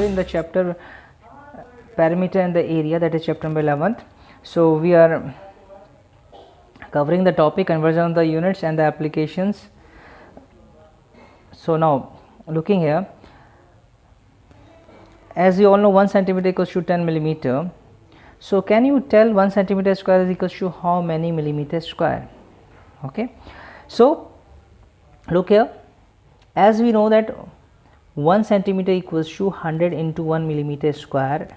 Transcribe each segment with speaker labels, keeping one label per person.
Speaker 1: continued in the chapter perimeter and the area, that is chapter number 11th. So we are covering the topic conversion of the units and the applications. So now looking here, as you all know, 1 centimeter equals to 10 millimeter. So can you tell 1 centimeter square is equals to how many millimeter square? Okay, so look here, as we know that 1 centimeter equals to 100 into 1 millimeter square.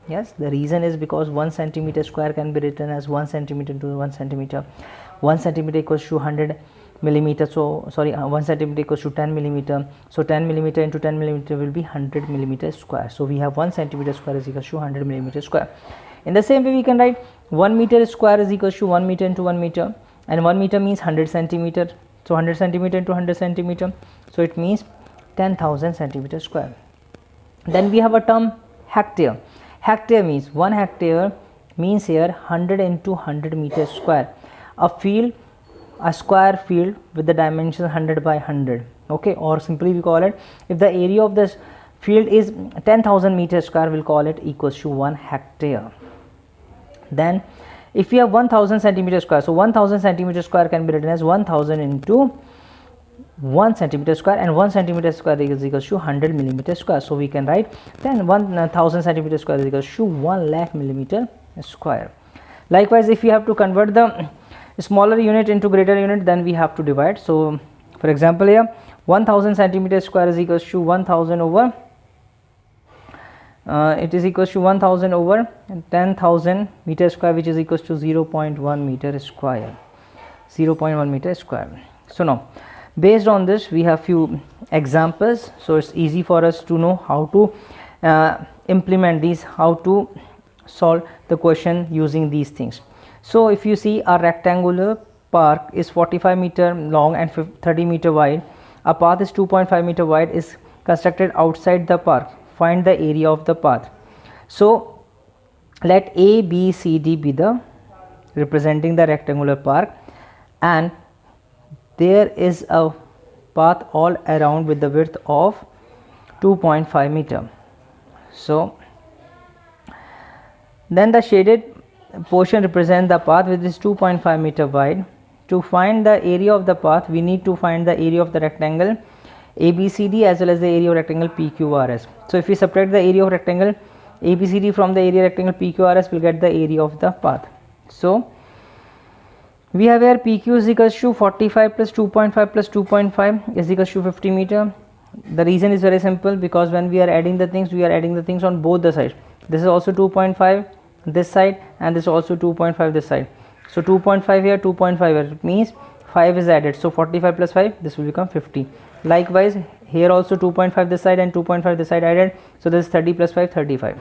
Speaker 1: Yes, the reason is because 1 centimeter square can be written as 1 centimeter into 1 centimeter. 1 centimeter equals to 100 millimeter, so sorry, 1 centimeter equals to 10 millimeter, so 10 millimeter into 10 millimeter will be 100 millimeter square. So we have 1 centimeter square is equals to 100 millimeter square. In the same way we can write 1 meter square is equals to 1 meter into 1 meter, and 1 meter means 100 centimeter, so 100 centimeter into 100 centimeter, so it means 10,000 centimeter square. Then we have a term hectare. Hectare means 1 hectare means here 100 into 100 meter square, a square field with the dimensions 100 by 100. Okay, or simply we call it, if the area of this field is 10,000 meter square, we'll call it equals to 1 hectare. Then if we have 1000 centimeter square, so 1000 centimeter square can be written as 1000 into 1 centimeter square, and 1 centimeter square is equals to 100 millimeter square. So we can write then 1000 centimeter square is equals to 1 lakh millimeter square. Likewise, if we have to convert the smaller unit into greater unit, then we have to divide. So for example, here 1000 centimeter square is equals to 1000 over it is equals to 1000 over 10,000 meter square, which is equals to 0.1 meter square, 0.1 meter square. So now based on this we have few examples, so it's easy for us to know how to implement these, how to solve the question using these things. So if you see, a rectangular park is 45 meter long and 30 meter wide, a path is 2.5 meter wide, is constructed outside the park. Find the area of the path. So let A, B, C, D be the representing the rectangular park, and there is a path all around with the width of 2.5 meter. So then the shaded portion represents the path which is 2.5 meter wide. To find the area of the path, we need to find the area of the rectangle ABCD as well as the area of rectangle PQRS. So if we subtract the area of rectangle ABCD from the area rectangle PQRS, we'll get the area of the path. So we have here PQ is equals to 45 plus 2.5 plus 2.5 is equals to 50 meter. The reason is very simple, because when we are adding the things, we are adding the things on both the sides. This is also 2.5 this side, and this is also 2.5 this side. So 2.5 here, 2.5 here, it means 5 is added, so 45 plus 5, this will become 50. Likewise here also 2.5 this side and 2.5 this side added, so this is 30 plus 5, 35.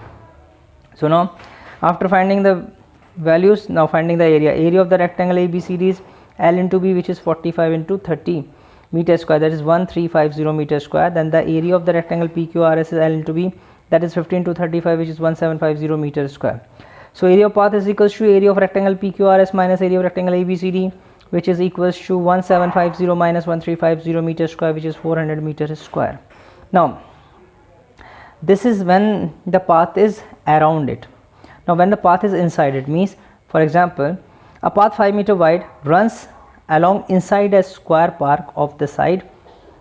Speaker 1: So now after finding the values, now finding the area of the rectangle ABCD is L into B, which is 45 into 30 meter square, that is 1350 meter square. Then the area of the rectangle PQRS is L into B, that is 15 to 35, which is 1750 meter square. So area of path is equals to area of rectangle PQRS minus area of rectangle ABCD, which is equals to 1750 minus 1350 meter square, which is 400 meter square. Now this is when the path is around it. Now when the path is inside it, means for example a path 5 meter wide runs along inside a square park of the side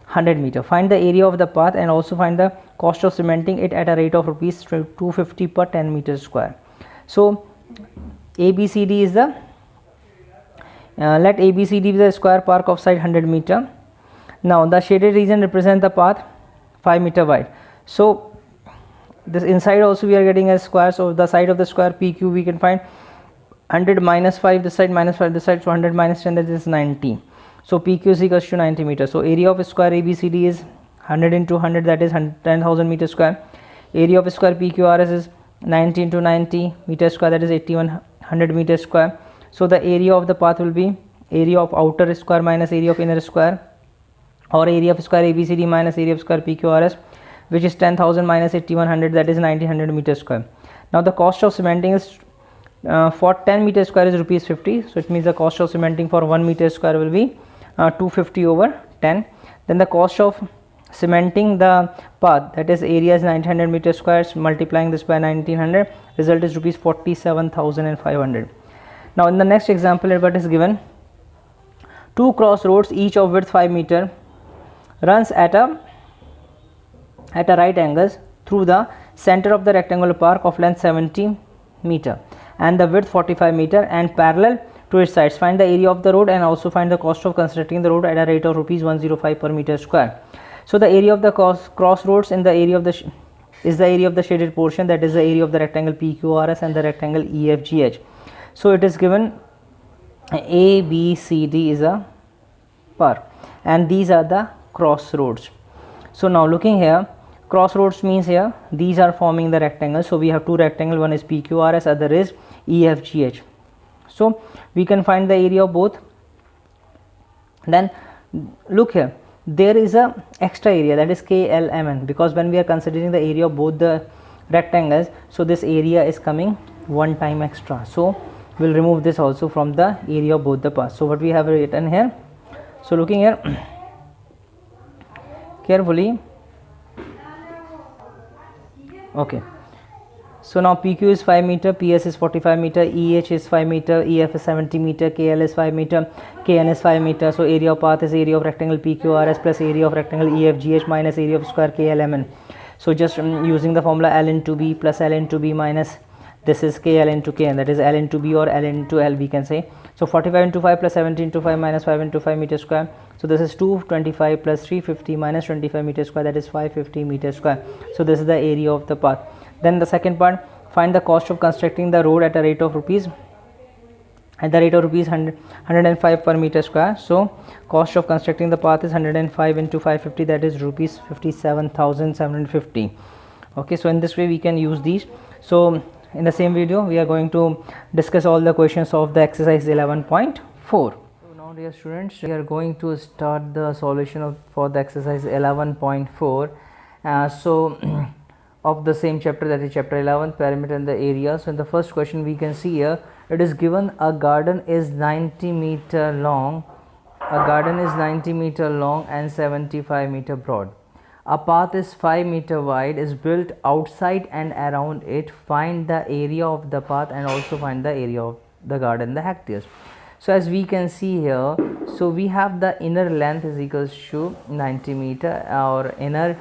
Speaker 1: 100 meter. Find the area of the path and also find the cost of cementing it at a rate of rupees 250 per 10 meter square. So ABCD is the let ABCD be the square park of side 100 meter. Now the shaded region represents the path 5 meter wide. So this inside also we are getting a square, so the side of the square PQ we can find 100 minus 5 this side minus 5 this side, so 100 minus 10, that is 90. So PQ is equals to 90 meters. So area of a square ABCD is 100 into 100, that is 10,000 meter square. Area of a square PQRS is 90 into 90 meter square, that is 8100 meter square. So the area of the path will be area of outer square minus area of inner square, or area of square ABCD minus area of square PQRS, which is 10,000 minus 8100, that is 1900 meter square. Now the cost of cementing is for 10 meter square is rupees 50, so it means the cost of cementing for 1 meter square will be 250 over 10. Then the cost of cementing the path, that is area is 900 meter squares, multiplying this by 1900, result is rupees 47,500. Now in the next example, what is given, two crossroads each of width 5 meter runs at a right angles through the center of the rectangular park of length 70 meter and the width 45 meter and parallel to its sides. Find the area of the road and also find the cost of constructing the road at a rate of rupees 105 per meter square. So the area of the crossroads in the area of the is the area of the shaded portion, that is the area of the rectangle PQRS and the rectangle EFGH. So it is given ABCD is a park and these are the crossroads. So now looking here, crossroads means here these are forming the rectangle. So we have two rectangle, one is PQRS, other is EFGH. So we can find the area of both. Then look here, there is a extra area, that is KLMN, because when we are considering the area of both the rectangles, so this area is coming one time extra. So we'll remove this also from the area of both the parts. So what we have written here, so looking here carefully, okay, so now PQ is 5 meter, PS is 45 meter, EH is 5 meter, EF is 70 meter, KL is 5 meter, KN is 5 meter. So area of path is area of rectangle PQRS plus area of rectangle EFGH minus area of square KLMN. So just using the formula L into B plus L into B minus this is KL into KN, that is L into B or L into L we can say. So 45 into 5 plus 70 into 5 minus 5 into 5 meter square. So this is 225 plus 350 minus 25 meter square, that is 550 meter square. So this is the area of the path. Then the second part, find the cost of constructing the road at a rate of rupees 105 per meter square. So cost of constructing the path is 105 into 550, that is rupees 57,750. Okay, so in this way we can use these. So in the same video we are going to discuss all the questions of the exercise 11.4. So now dear students, we are going to start the solution for the exercise 11.4. Of the same chapter, that is chapter 11, perimeter and the area. So in the first question we can see here, it is given a garden is 90 meter long, and 75 meter broad. A path is 5 meter wide, is built outside and around it. Find the area of the path and also find the area of the garden, the hectares. So as we can see here, so we have the inner length is equals to 90 meter, or inner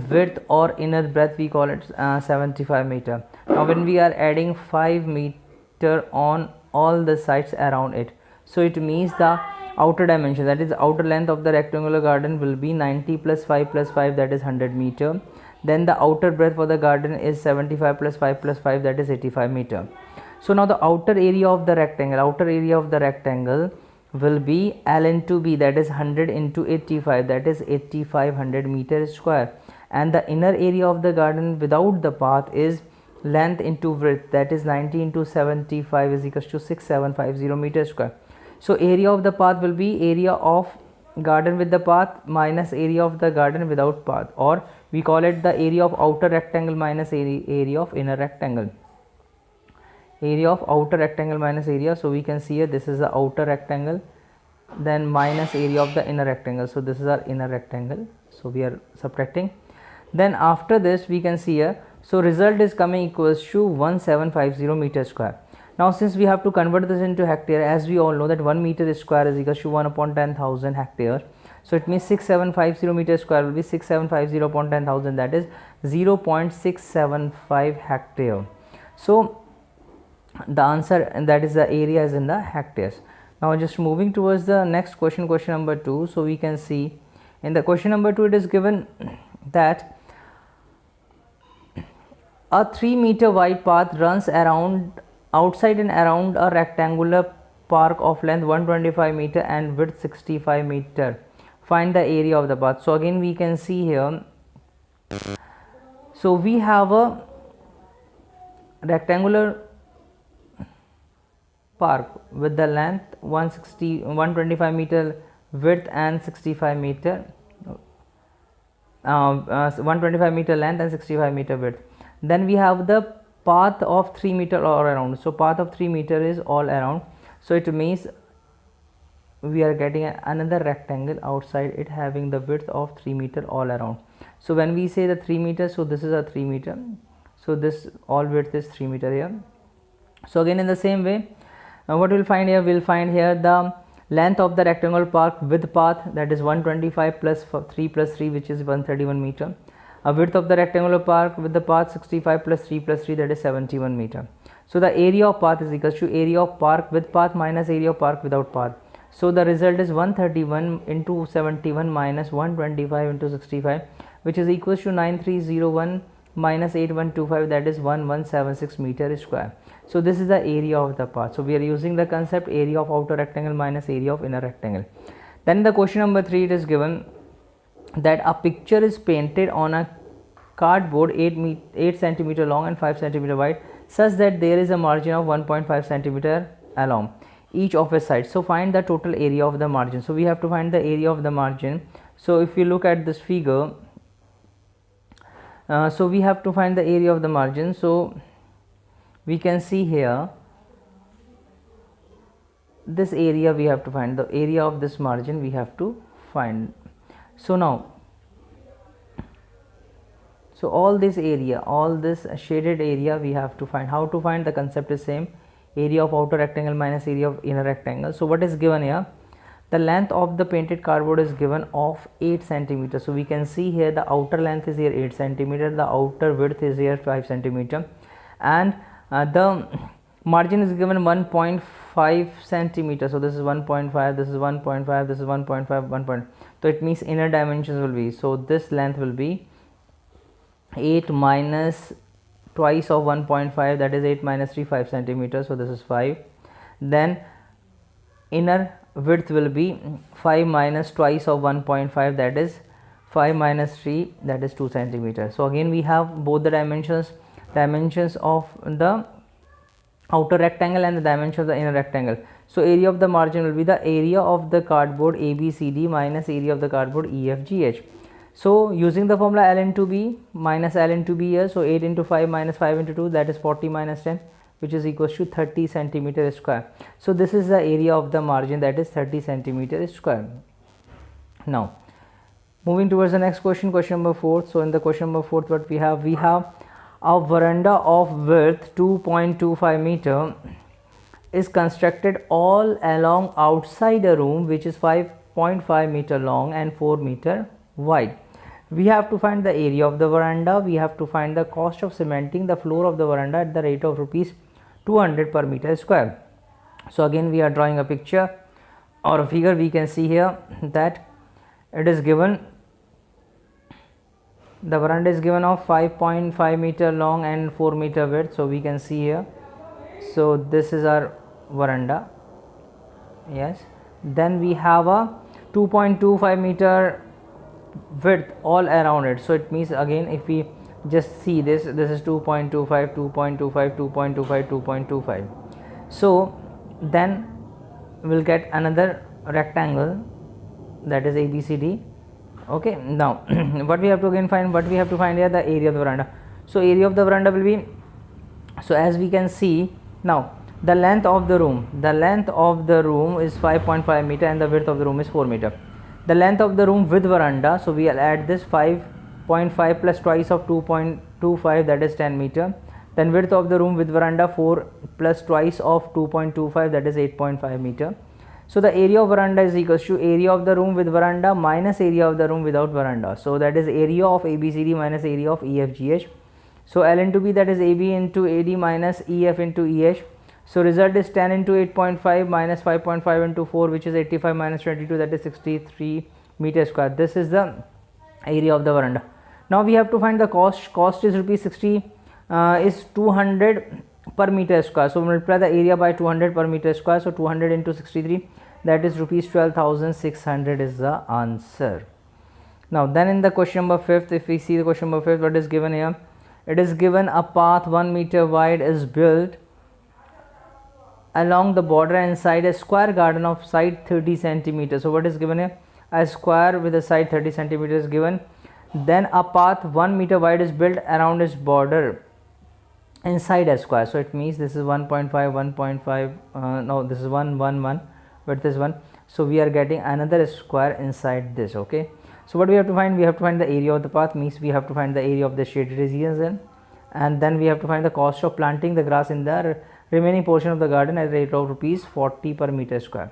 Speaker 1: width or inner breadth we call it 75 meter. Now when we are adding 5 meter on all the sides around it, so it means the outer dimension, that is outer length of the rectangular garden will be 90 plus 5 plus 5, that is 100 meter. Then the outer breadth for the garden is 75 plus 5 plus 5, that is 85 meter. So now the outer area of the rectangle will be L into B, that is 100 into 85, that is 8500 meter square. And the inner area of the garden without the path is length into width, that is 90 into 75 is equals to 6750 meter square. So area of the path will be area of garden with the path minus area of the garden without path, or we call it the area of outer rectangle minus area of inner rectangle. Area of outer rectangle minus area, so we can see here this is the outer rectangle, then minus area of the inner rectangle. So this is our inner rectangle, so we are subtracting. Then after this we can see here, so result is coming equals to 1750 meter square. Now since we have to convert this into hectare, as we all know that 1 meter square is equals to 1 upon 10,000 hectares. So it means 6750 meter square will be 6750 upon 10,000, that is 0.675 hectare. So the answer, and that is the area is in the hectares. Now just moving towards the next question, question number 2. So we can see in the question number 2 it is given that a 3 meter wide path runs around outside and around a rectangular park of length 125 meter and width 65 meter. Find the area of the path. So again we can see here, so we have a rectangular park with the length 125 meter width and 65 meter 125 meter length and 65 meter width. Then we have the path of 3 meter all around. So path of 3 meter is all around, so it means we are getting another rectangle outside it having the width of 3 meter all around. So when we say the 3 meters, so this is a 3 meter, so this all width is 3 meter here. So again in the same way, what we'll find here, we'll find here the length of the rectangle path with path, that is 125 plus 3 plus 3, which is 131 meter. A width of the rectangular path with the path 65 plus 3 plus 3, that is 71 meter. So the area of path is equals to area of park with path minus area of park without path. So the result is 131 into 71 minus 125 into 65, which is equals to 9301 minus 8125, that is 1176 meter square. So this is the area of the path. So we are using the concept area of outer rectangle minus area of inner rectangle. Then the question number 3, it is given that a picture is painted on a cardboard 8 centimeter long and 5 centimeter wide, such that there is a margin of 1.5 centimeter along each of its sides. So find the total area of the margin. So we have to find the area of the margin. So if you look at this figure, so we have to find the area of the margin. So we can see here this area, we have to find the area of this margin, we have to find. So now, so all this area, all this shaded area, we have to find. How to find? The concept is same, area of outer rectangle minus area of inner rectangle. So what is given here? The length of the painted cardboard is given of 8 centimeter. So we can see here the outer length is here 8 centimeter, the outer width is here 5 centimeter, and the margin is given 1.5 centimeter. So this is 1.5, this is 1.5, this is 1.5, 1. So it means inner dimensions will be, so this length will be 8 minus twice of 1.5, that is 8 minus 3, 5 centimeters. So this is 5. Then inner width will be 5 minus twice of 1.5, that is 5 minus 3, that is 2 centimeters. So again we have both the dimensions of the outer rectangle and the dimension of the inner rectangle. So area of the margin will be the area of the cardboard ABCD minus area of the cardboard EFGH. So using the formula L into B minus L into B here, so 8 into 5 minus 5 into 2, that is 40 minus 10, which is equals to 30 centimeter square. So this is the area of the margin, that is 30 centimeter square. Now moving towards the next question, question number 4. So in the question number 4, what we have a veranda of width 2.25 meter is constructed all along outside a room which is 5.5 meter long and 4 meter wide. We have to find the area of the veranda. We have to find the cost of cementing the floor of the veranda at the rate of rupees 200 per meter square. So again we are drawing a picture or a figure. We can see here that it is given, the veranda is given of 5.5 meter long and 4 meter width. So we can see here, so this is our veranda, yes. Then we have a 2.25 meter width all around it. So it means again if we just see this is 2.25, 2.25, 2.25, 2.25. So then we'll get another rectangle, that is ABCD. Okay, now what we have to again find, what we have to find here, the area of the veranda. So area of the veranda will be, so as we can see now, the length of the room is 5.5 meter and the width of the room is 4 meter. The length of the room with veranda, so we will add this 5.5 plus twice of 2.25, that is 10 meter. Then width of the room with veranda 4 plus twice of 2.25, that is 8.5 meter. So the area of veranda is equals to area of the room with veranda minus area of the room without veranda. So that is area of ABCD minus area of EFGH. So L into B, that is AB into AD minus EF into EH. So result is 10 into 8.5 minus 5.5 into 4, which is 85 minus 22, that is 63 meter square. This is the area of the veranda. Now we have to find the cost. Cost is rupees 60 is 200 per meter square. So multiply the area by 200 per meter square. So 200 into 63, that is rupees 12,600 is the answer. Now then in the question number 5, if we see the question number 5, what is given here? It is given a path 1 meter wide is built along the border and inside a square garden of side 30 centimeters. So what is given here? A square with a side 30 centimeters given. Then a path 1 meter wide is built around its border inside a square. So it means this is 1.5, 1.5, no, this is 1, 1, 1, width is 1. so we are getting another square inside this. Okay, so what we have to find? We have to find the area of the path, means we have to find the area of the shaded regions, and then we have to find the cost of planting the grass in the remaining portion of the garden at a rate of rupees 40 per meter square.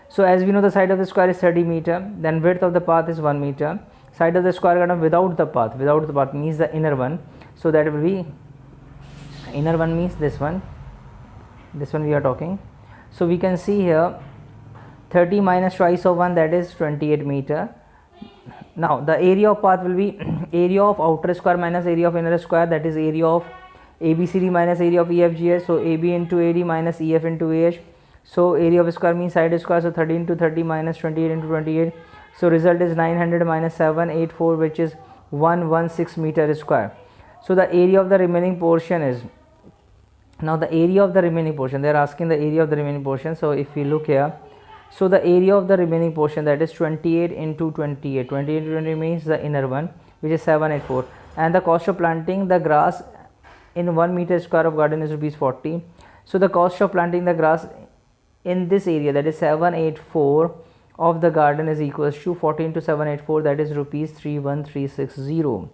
Speaker 1: So as we know, the side of the square is 30 meter, then width of the path is 1 meter. Side of the square garden without the path means the inner one, so that will be, inner one means this one we are talking. So we can see here 30 minus twice of 1, that is 28 meter. Now the area of path will be area of outer square minus area of inner square, that is area of ABCD minus area of EFGH. So AB into AD minus EF into AH. So area of square means side square, so 30 into 30 minus 28 into 28. So result is 900 minus 784, which is 116 meter square. So the area of the remaining portion is, now the area of the remaining portion, they are asking the area of the remaining portion. So if we look here, so the area of the remaining portion, that is 28 into 28, 28 into 20 means the inner one, which is 784, and the cost of planting the grass in 1 meter square of garden is rupees 40. So the cost of planting the grass in this area, that is 784 of the garden, is equals to 40 into 784, that is rupees 31360.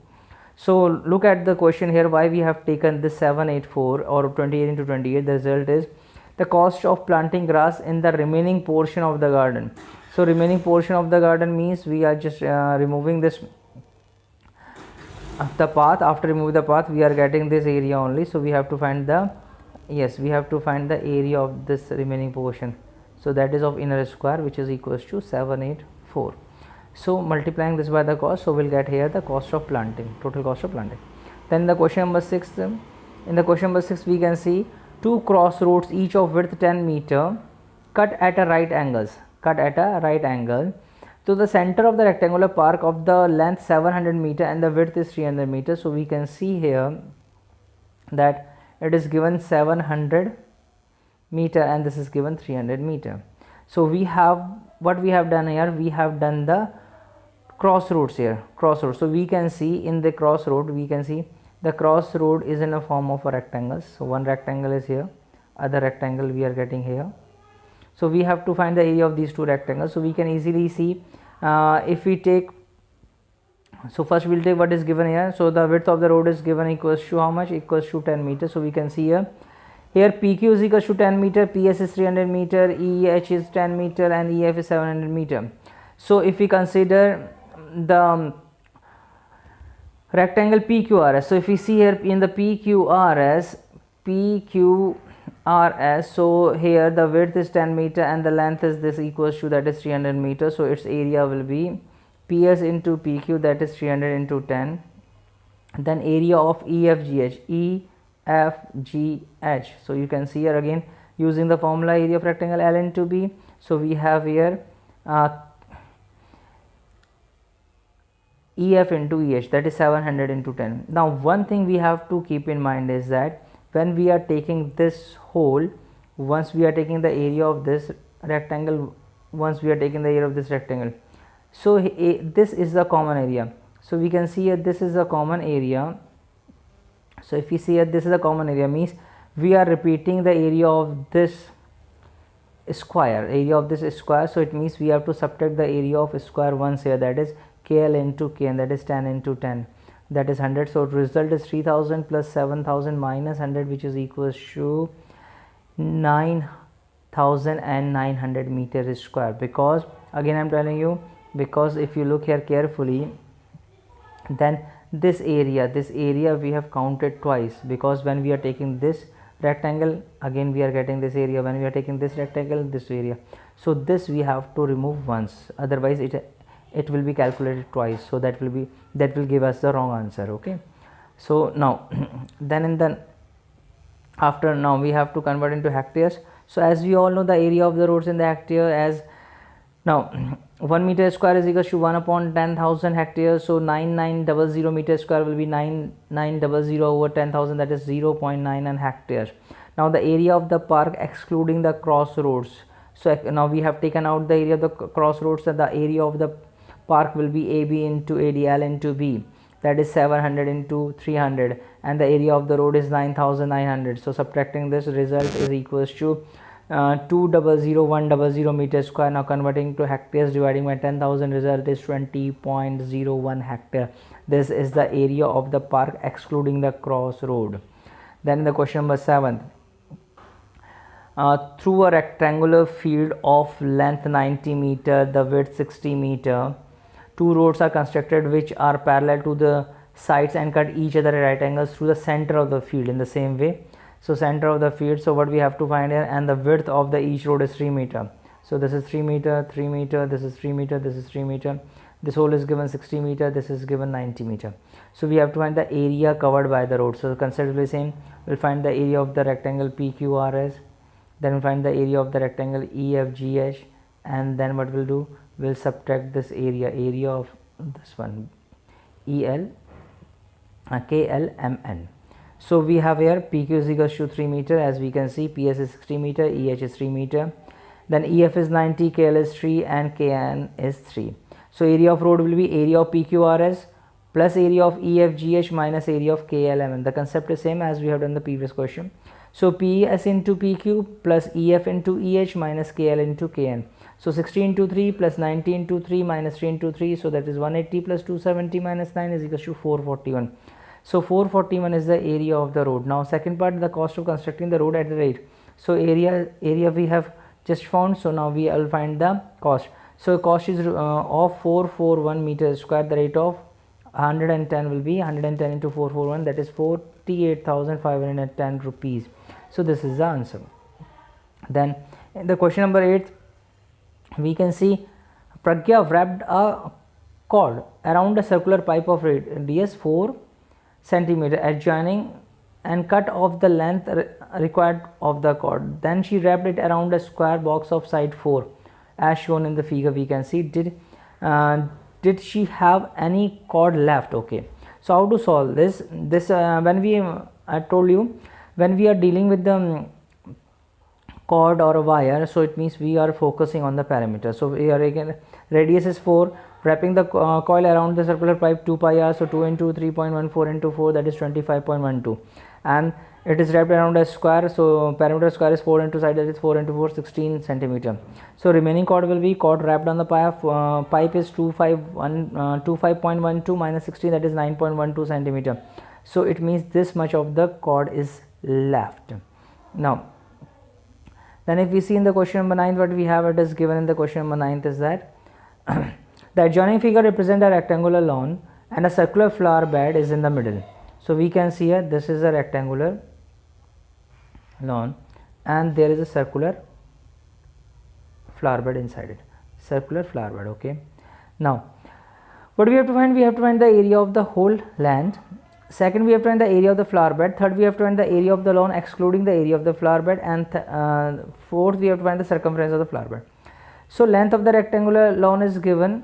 Speaker 1: So look at the question here, why we have taken this 784 or 28 into 28. The result is the cost of planting grass in the remaining portion of the garden. So remaining portion of the garden means we are just removing this the path. After removing the path, we are getting this area only. So we have to find the, yes, we have to find the area of this remaining portion. So that is of inner square, which is equals to 784. So multiplying this by the cost, so we'll get here the cost of planting, total cost of planting. Then the question number 6, in the question number 6 we can see two crossroads, each of width 10 meter, cut at a right angle to the center of the rectangular park of the length 700 meter and the width is 300 meter. So we can see here that it is given 700 meter and this is given 300 meter. So we have, what we have done here, we have done the crossroads here, crossroads. So we can see in the crossroad, we can see the crossroad is in a form of a rectangle. So one rectangle is here, other rectangle we are getting here. So we have to find the area of these two rectangles. So we can easily see if we take, so first we'll take what is given here. So the width of the road is given equals to how much? Equals to 10 meters. So we can see here PQ is equals to 10 meter, PS is 300 meter, EH is 10 meter and EF is 700 meter. So if we consider the rectangle PQRS, so if we see here in the PQRS, so here the width is 10 meter and the length is this equals to, that is 300 meter. So its area will be PS into PQ, that is 300 into 10. Then area of EFGH, EFGH. So you can see here again using the formula area of rectangle L into B. So we have here EF into EH, that is 700 into 10. Now one thing we have to keep in mind is that when we are taking this whole, once we are taking the area of this rectangle, so this is the common area. So we can see here this is a common area. So if we see here this is a common area, means we are repeating the area of this square, so it means we have to subtract the area of square once here, that is KL into K, and that is 10 into 10, that is 100. So result is 3000 plus 7000 minus 100, which is equals to 9900 meters square. Because again I'm telling you, because if you look here carefully, then this area we have counted twice, because when we are taking this rectangle, again we are getting this area, when we are taking this rectangle, this area. So this we have to remove once, otherwise it will be calculated twice. So that will give us the wrong answer. Okay, so now then now we have to convert into hectares. So as we all know, the area of the roads in the hectare, as now 1 meter square is equals to 1 upon 10,000 hectares. So 9900 meter square will be 9900 over 10,000, that is 0.99 hectares. Now the area of the park excluding the crossroads. So now we have taken out the area of the crossroads, and the area of the park will be AB into AD, L into B, that is 700 into 300, and the area of the road is 9900. So subtracting this, result is equals to 2,00100 meter square. Now converting to hectares, dividing by 10,000, result is 20.01 hectare. This is the area of the park excluding the crossroad. Then the question number 7. Through a rectangular field of length 90 meter, the width 60 meter, two roads are constructed which are parallel to the sides and cut each other at right angles through the center of the field in the same way. So center of the field, so what we have to find here, and the width of the each road is 3 meter. So this is 3 meter, 3 meter, this is 3 meter, this is 3 meter, this whole is given 60 meter, this is given 90 meter. So we have to find the area covered by the road. So conceptually same, we'll find the area of the rectangle PQRS, then we'll find the area of the rectangle EFGH, and then what we'll do, we'll subtract this area of this one KLMN. So we have here PQ is equals to 3 meter, as we can see, PS is 60 meter, EH is 3 meter, then EF is 90, KL is 3, and KN is 3. So area of road will be area of PQRS plus area of EFGH minus area of KLMN. The concept is same as we have done the previous question. So PS into PQ plus EF into EH minus KL into KN. So 60 into 3 plus 90 into 3 minus 3 into 3, so that is 180 plus 270 minus 9 is equals to 441. So 441 is the area of the road. Now second part, the cost of constructing the road at the rate. So area we have just found, so now we will find the cost. So cost is of 441 meters square, the rate of 110 will be 110 into 441, that is 48,510 rupees. So this is the answer. Then in the question number 8, we can see Pragya wrapped a cord around a circular pipe of radius 4 centimeter adjoining and cut off the length required of the cord. Then she wrapped it around a square box of side 4 as shown in the figure. We can see did she have any cord left? Okay, so how to solve this? When I told you, when we are dealing with the cord or a wire, so it means we are focusing on the parameter. So we are again, radius is 4, wrapping the coil around the circular pipe 2 pi r, so 2 into 3.14 into 4, that is 25.12, and it is wrapped around a square, so parameter square is 4 into side, that is 4 into 4, 16 centimeter. So remaining cord will be cord wrapped on the pipe is 25.12 minus 16, that is 9.12 centimeter. So it means this much of the cord is left. Now then if we see in the question number 9, what we have, it is given in the question number 9 is that the adjoining figure represents a rectangular lawn and a circular flower bed is in the middle. So we can see here, this is a rectangular lawn and there is a circular flower bed inside it, circular flower bed. Okay, now what do we have to find? We have to find the area of the whole land. Second, we have to find the area of the flower bed. Third, we have to find the area of the lawn excluding the area of the flower bed, and fourth, we have to find the circumference of the flower bed. So length of the rectangular lawn is given,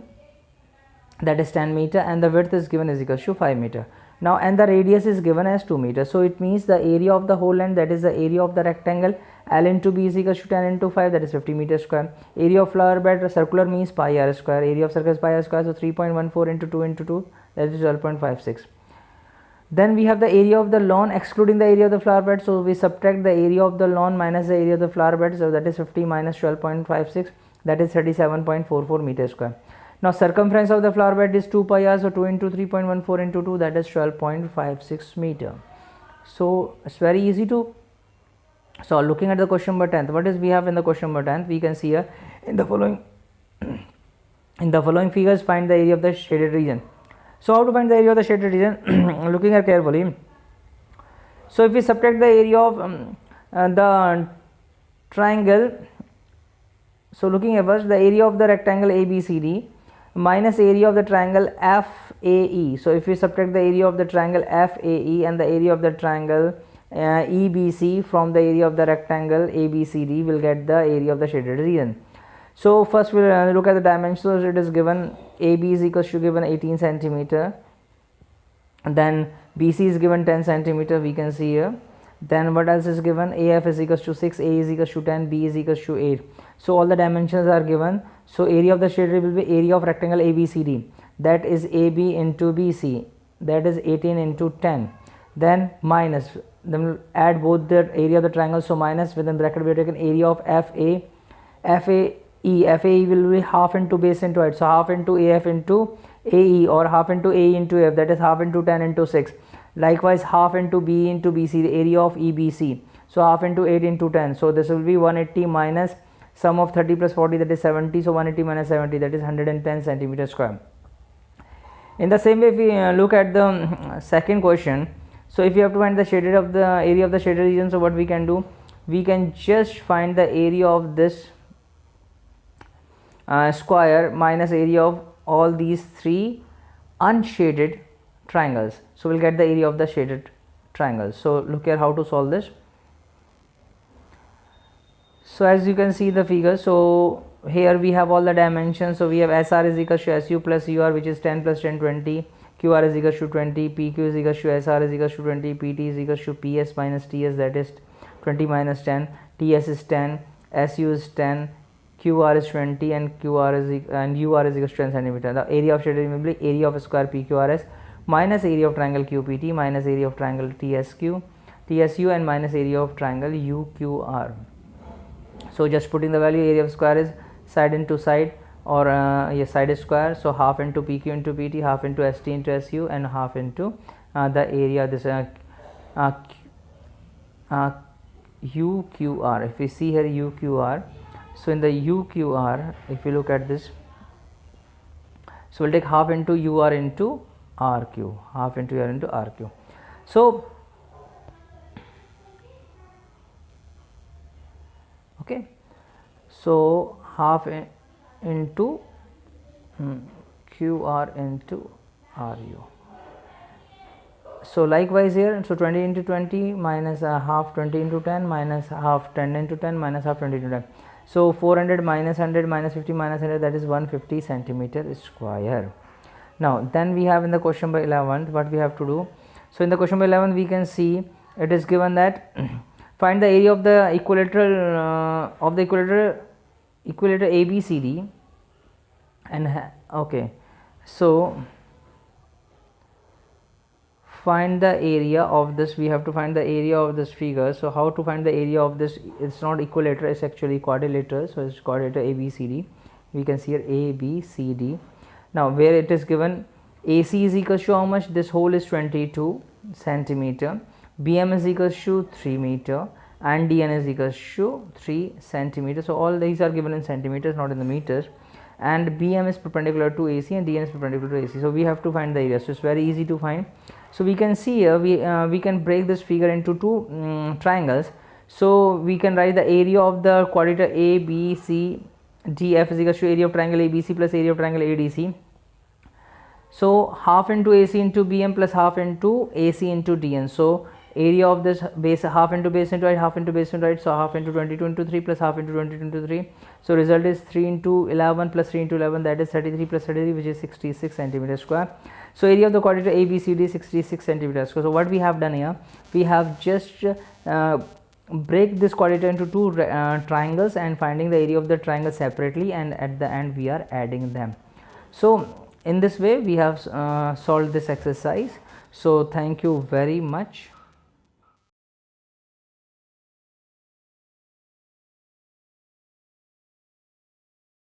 Speaker 1: that is 10 meter, and the width is given is equal to 5 meter. Now and the radius is given as 2 meters. So it means the area of the whole land, that is the area of the rectangle, L into B is equal to 10 into 5, that is 50 meters square. Area of flower bed circular means pi r square. Area of circle is pi r square, so 3.14 into 2 into 2, that is 12.56. Then we have the area of the lawn excluding the area of the flower bed. So we subtract the area of the lawn minus the area of the flower bed. So that is 50 minus 12.56, that is 37.44 meters square. Now circumference of the flower bed is 2 pi r, so 2 into 3.14 into 2, that is 12.56 meter. So it's very easy to solve. Looking at the question number 10, what is we have in the question number 10? We can see here in the following figures, find the area of the shaded region. So how to find the area of the shaded region? Looking at carefully. So if we subtract the area of the triangle, so looking at first the area of the rectangle ABCD minus area of the triangle FAE. So if we subtract the area of the triangle FAE and the area of the triangle EBC from the area of the rectangle ABCD, will get the area of the shaded region. So first we will look at the dimensions. So it is given AB is equals to given 18 centimeter, and then BC is given 10 centimeter, we can see here. Then what else is given? AF is equals to 6, A is equals to 10, B is equals to 8. So all the dimensions are given. So area of the shaded will be area of rectangle ABCD, that is AB into BC, that is 18 into 10. then minus, then we'll add both the area of the triangle. So minus, within bracket we have taken area of FAE will be half into base into height, so half into AF into AE, or half into AE into F, that is half into 10 into 6. Likewise half into BE into BC, the area of EBC, so half into 8 into 10. So this will be 180 minus sum of 30 plus 40, that is 70. So 180 minus 70, that is 110 centimeter square. In the same way, if we look at the second question, so if you have to find the shaded of the area of the shaded region, so what we can do, we can just find the area of this square minus area of all these three unshaded triangles. So we'll get the area of the shaded triangles. So look here how to solve this. So as you can see the figure, so here we have all the dimensions. So we have SR is equal to SU plus UR, which is 10 plus 10 20, QR is equal to 20, PQ is equal to SR is equal to 20, PT is equal to PS minus TS, that is 20 minus 10, TS is 10, SU is 10, QR is 20, and UR is equal to 10 centimeter. The area of shaded will be area of square PQRS minus area of triangle QPT minus area of triangle TSU and minus area of triangle UQR. So just putting the value, area of square is side into side, or yes, side is square, so half into PQ into PT, half into ST into SU, and half into the area this UQR. If we see here UQR, so in the UQR, if you look at this, so we'll take half into UR into RQ, half into UR into RQ. So okay, so half into QR into RU. So likewise here, so 20 into 20 minus half 20 into 10 minus half 10 into 10 minus half 20 into 10. So 400 minus 100 minus 50 minus 100, that is 150 centimeter square. Now then we have in the question by 11 what we have to do. So in the question by 11 we can see it is given that find the area of the equilateral equilator ABCD, and okay, so find the area of this, we have to find the area of this figure. So how to find the area of this? It's not equilateral, it's actually quadrilateral, so it's quadrilateral ABCD. We can see here ABCD. Now where it is given AC is equal to how much? This hole is 22 centimeter, BM is equal to 3 meter, and DN is equal to 3 centimeters. So all these are given in centimeters, not in the meters, and BM is perpendicular to AC and DN is perpendicular to AC. So we have to find the area. So it's very easy to find. So we can see here we can break this figure into two triangles. So we can write the area of the quadrilateral ABCDF is equal to area of triangle ABC plus area of triangle ADC. So half into AC into BM plus half into AC into DN. So area of this base, half into base into height, half into base into height, so half into 22 into 3 plus half into 22 into 3. So result is 3 into 11 plus 3 into 11, that is 33 plus 33, which is 66 centimeter square. So area of the quadrilateral ABCD 66 centimeter square. So what we have done here, we have just break this quadrilateral into two triangles and finding the area of the triangle separately, and at the end we are adding them. So in this way we have solved this exercise. So thank you very much.